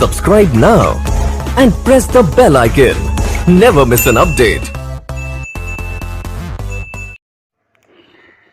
Subscribe now and press the bell icon. Never miss an update.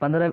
15,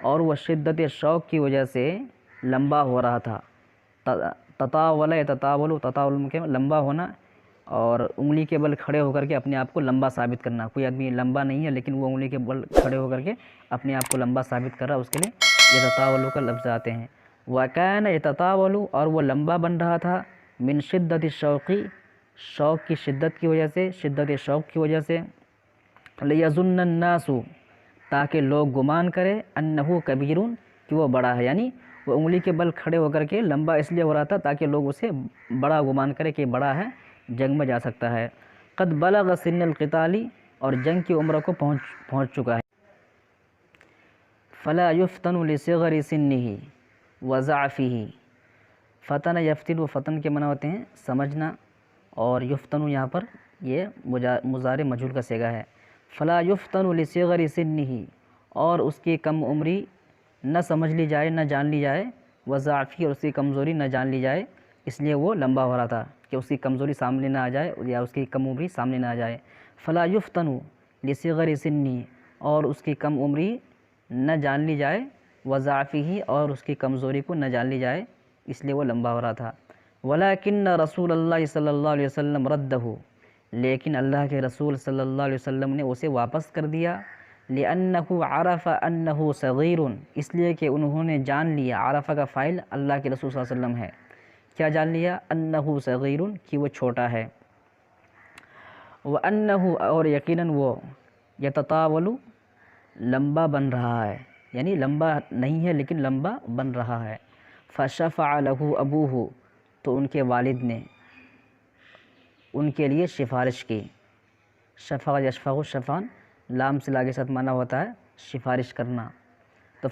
اور وہ شدت شوق کی وجہ سے لمبا ہو رہا تھا۔ تطاول تطاول تطاول کے لمبا ہونا اور انگلی کے بل کھڑے ہو کر کے اپنے آپ کو لمبا ثابت کرنا۔ کوئی آدمی لمبا نہیں ہے لیکن وہ انگلی کے بل کھڑے ہو کر کے اپنے آپ کو لمبا ثابت کر رہا ہے، اس کے لیے یہ تطاول کا لفظ آتے ہیں۔ وَكَانَ يَتَطَاوَلُ اور وہ لمبا بن رہا تھا، من شدت الشوقی شوق کی شدت کی وجہ سے، شدت شوق کی وجہ سے، لِيَظُنَّ النَّاسُ تاکہ لوگ گمان کرے، انہو کبیرون کہ وہ بڑا ہے، یعنی وہ انگلی کے بل کھڑے ہو کر کے لمبا اس لیے ہو رہا تھا تاکہ لوگ اسے بڑا گمان کرے کہ بڑا ہے، جنگ میں جا سکتا ہے۔ قد بلغ سن القتال اور جنگ کی عمر کو پہنچ چکا ہے۔ فلا یفتن لصغر سنہ وضعفہ، فتن یفتن و فتن کے معنی ہوتے ہیں سمجھنا، اور یفتن یہاں پر یہ مضارع مجہول کا صیغہ ہے۔ فلا یفتن لصغر سنہ اور اس کی کم عمری نہ سمجھ لی جائے، نہ جان لی جائے، وضعفہ اور اس کی کمزوری نہ جان لی جائے، اس لیے وہ لمبا ہو رہا تھا کہ اس کی کمزوری سامنے نہ آ جائے یا اس کی کم عمری سامنے نہ آ جائے۔ فلا یفتن لصغر سنہ اور اس کی کم عمری نہ جان لی جائے، وضعفہ اور اس کی کمزوری کو نہ جان لی جائے، اس لیے وہ لمبا ہو رہا تھا۔ ولیکن رسول اللہ صلی اللہ علیہ وسلم ردہ لیکن اللہ کے رسول صلی اللہ علیہ وسلم نے اسے واپس کر دیا، لأنہ عرف انہ صغیر اس لیے کہ انہوں نے جان لیا، عرفہ کا فاعل اللہ کے رسول صلی اللہ علیہ وسلم ہے، کیا جان لیا؟ انہ صغیر کہ وہ چھوٹا ہے، وانہ اور یقیناً وہ یتطاول لمبا بن رہا ہے، یعنی لمبا نہیں ہے لیکن لمبا بن رہا ہے۔ فشفع لہ ابوہ تو ان کے والد نے ان کے لیے سفارش کی۔ شفع یشفع شفعان لام سے لاگے ساتھ معنی ہوتا ہے سفارش کرنا، تو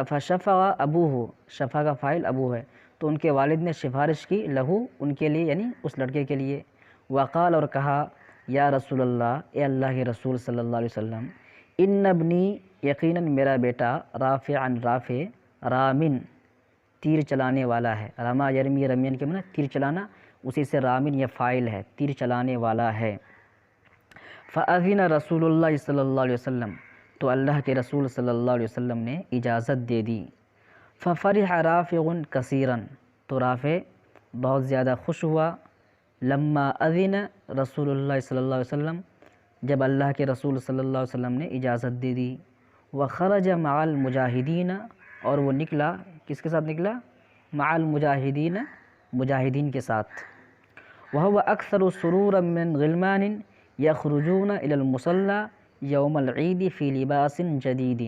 فشفع ابوہ شفع کا فاعل ابو ہے، تو ان کے والد نے سفارش کی لہو ان کے لیے یعنی اس لڑکے کے لیے۔ وقال اور کہا یا رسول اللہ اے اللہ کے رسول صلی اللہ علیہ وسلم، ان ابنی یقیناً میرا بیٹا رافع رافع رامن تیر چلانے والا ہے، رما یرمی رمین کے معنی تیر چلانا، اسی سے رامن یہ فاعل ہے، تیر چلانے والا ہے۔ فأذن رسول اللہ صلی اللہ علیہ وسلم تو اللہ کے رسول صلی اللہ علیہ وسلم نے اجازت دے دی۔ ففرح رافع کثیرا تو رافع بہت زیادہ خوش ہوا، لما اذن رسول اللہ صلی اللہ علیہ وسلم جب اللہ کے رسول صلی اللہ علیہ وسلم نے اجازت دے دی۔ وخرج مع المجاہدین اور وہ نکلا، کس کے ساتھ نکلا؟ مع المجاہدین مجاہدین کے ساتھ۔ وهو اکثر سرورا من غلمان یخرجون الی المصلی یوم العید فی لباس جدید۔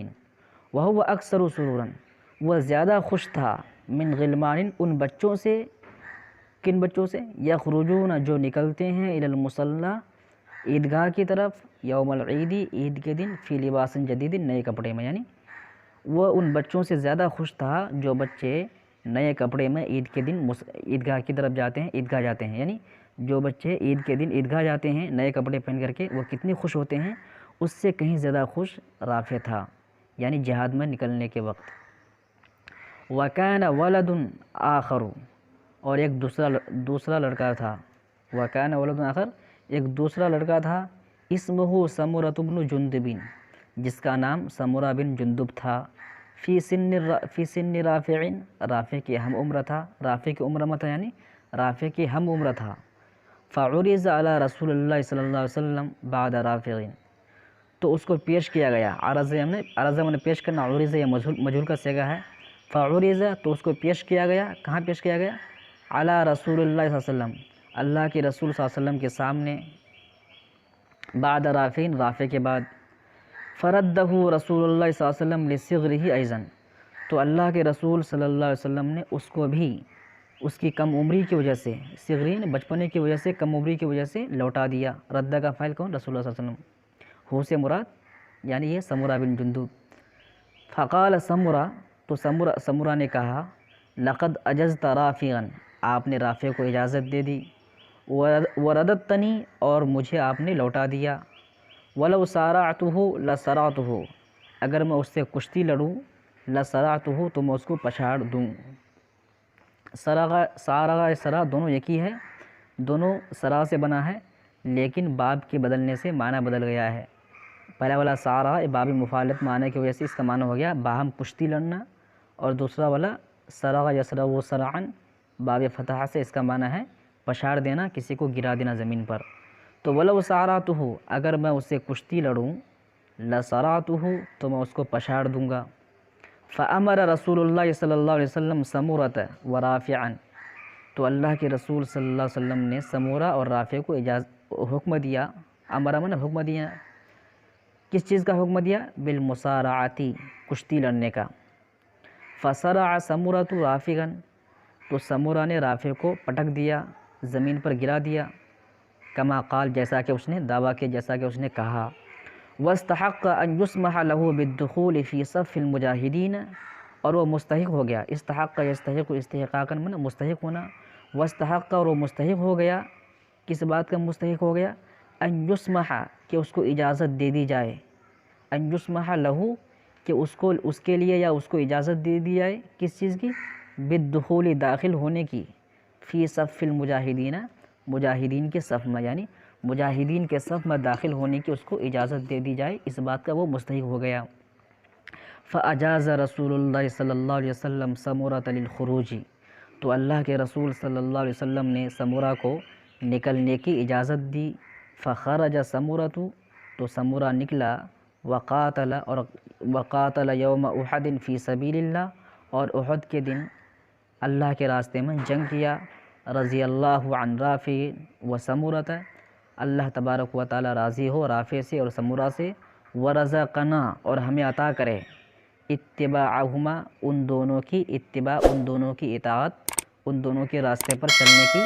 وهو اکثر سرورا وہ زیادہ خوش تھا، من غلمان ان بچوں سے، کن بچوں سے؟ یخرجون جو نکلتے ہیں الی المصلی عیدگاہ کی طرف، یوم العید عید کے دن، فی لباس جدید نئے کپڑے میں، یعنی وہ ان بچوں سے زیادہ خوش تھا جو بچے نئے کپڑے میں عید کے دن عیدگاہ کی طرف جاتے ہیں، عیدگاہ جاتے ہیں، یعنی جو بچے عید کے دن عیدگاہ جاتے ہیں نئے کپڑے پہن کر کے وہ کتنے خوش ہوتے ہیں، اس سے کہیں زیادہ خوش رافع تھا، یعنی جہاد میں نکلنے کے وقت۔ وَكَانَ وَلَدٌ آخر اور ایک دوسرا لڑکا تھا، وَكَانَ وَلَدٌ آخر ایک دوسرا لڑکا تھا، اسمہ سمرۃ بن جندب جس کا نام سمرہ بن جندب تھا، فی سن رافع رافع کی ہم عمر تھا، رافع کی عمر مت یعنی رافع کی ہم عمر تھا۔ فعرض علی رسول اللہ صلی اللہ علیہ وسلم بعد رافع تو اس کو پیش کیا گیا، عرض میں پیش کرنا، عرض یہ مجہول کا صیغہ ہے، فعرض تو اس کو پیش کیا گیا، کہاں پیش کیا گیا؟ علی رسول اللہ صلی اللہ علیہ وسلم اللہ کے رسول صلی اللہ علیہ وسلم کے سامنے، بعد رافع رافع کے بعد۔ فردہ رسول اللہ صلی اللہ علیہ وسلم لصغرہ ایضا تو اللہ کے رسول صلی اللہ علیہ وسلم نے اس کو بھی اس کی کم عمری کی وجہ سے، صغرین بچپنے کی وجہ سے، کم عمری کی وجہ سے لوٹا دیا۔ ردہ کا فاعل کون؟ رسول اللہ صلی اللہ علیہ وسلم، ہو سے مراد یعنی یہ سمرہ بن جندب۔ فقال سمرہ تو سمرہ نے کہا، لقد اجزت رافعا آپ نے رافع کو اجازت دے دی، ورددتنی اور مجھے آپ نے لوٹا دیا، ولو سارعتہ لسرعتہ اگر میں اس سے کشتی لڑوں، لسرعتہ تو میں اس کو پچھاڑ دوں۔ سارغ سرا دونوں ایک ہی ہے، دونوں سرا سے بنا ہے لیکن باب کے بدلنے سے معنی بدل گیا ہے۔ پہلا والا سارا باب مفالت معنی کی وجہ سے اس کا معنی ہو گیا باہم کشتی لڑنا، اور دوسرا والا سرغ یسرغ سرعن باب فتح سے اس کا معنی ہے پچھاڑ دینا، کسی کو گرا دینا زمین پر۔ تو ولو ساراتہ، اگر میں اسے کشتی لڑوں، لسرعتہ، تو میں اس کو پچھاڑ دوں گا۔ فامر رسول اللہ صلی اللہ علیہ وسلم سمورۃ و رافعا، تو اللہ کے رسول صلی اللہ علیہ وسلم نے سمورہ اور رافع کو حکم دیا، امر من حکم دیا، کس چیز کا حکم دیا؟ بالمصارعتی، کشتی لڑنے کا۔ فصرع سمورۃ رافعا، تو سمورہ نے رافع کو پٹک دیا، زمین پر گرا دیا، کما قال، جیسا کہ اس نے دعویٰ کیا، جیسا کہ اس نے کہا۔ واستحق ان يسمح له بالدخول في صف المجاہدین، اور وہ مستحق ہو گیا، استحق یستحق استحقاقا من مستحق ہونا، واستحق، اور وہ مستحق ہو گیا، کس بات کا مستحق ہو گیا؟ ان یسمح، کہ اس کو اجازت دے دی جائے، ان یسمح له، کہ اس کے لیے یا اس کو اجازت دے دی جائے، کس چیز کی؟ بالدخول، داخل ہونے کی، فی صف المجاہدین، مجاہدین کے صف میں، یعنی مجاہدین کے صف میں داخل ہونے کی اس کو اجازت دے دی جائے، اس بات کا وہ مستحق ہو گیا۔ فاجاز رسول اللہ صلی اللہ علیہ وسلم سمورۃ للخروج، تو اللہ کے رسول صلی اللہ علیہ وسلم نے سمورہ کو نکلنے کی اجازت دی۔ فخرج سمورۃ، تو سمورہ نکلا، وقاتل یوم احد فی سبیل اللہ، اور احد کے دن اللہ کے راستے میں جنگ کیا۔ رضی اللہ عن رافع و سمورۃ، اللہ تبارک و تعالی راضی ہو رافع سے اور سمورہ سے، ورزقنا، اور ہمیں عطا کرے، اتباعہما، ان دونوں کی اتباع، ان دونوں کی اطاعت، ان دونوں کے راستے پر چلنے کی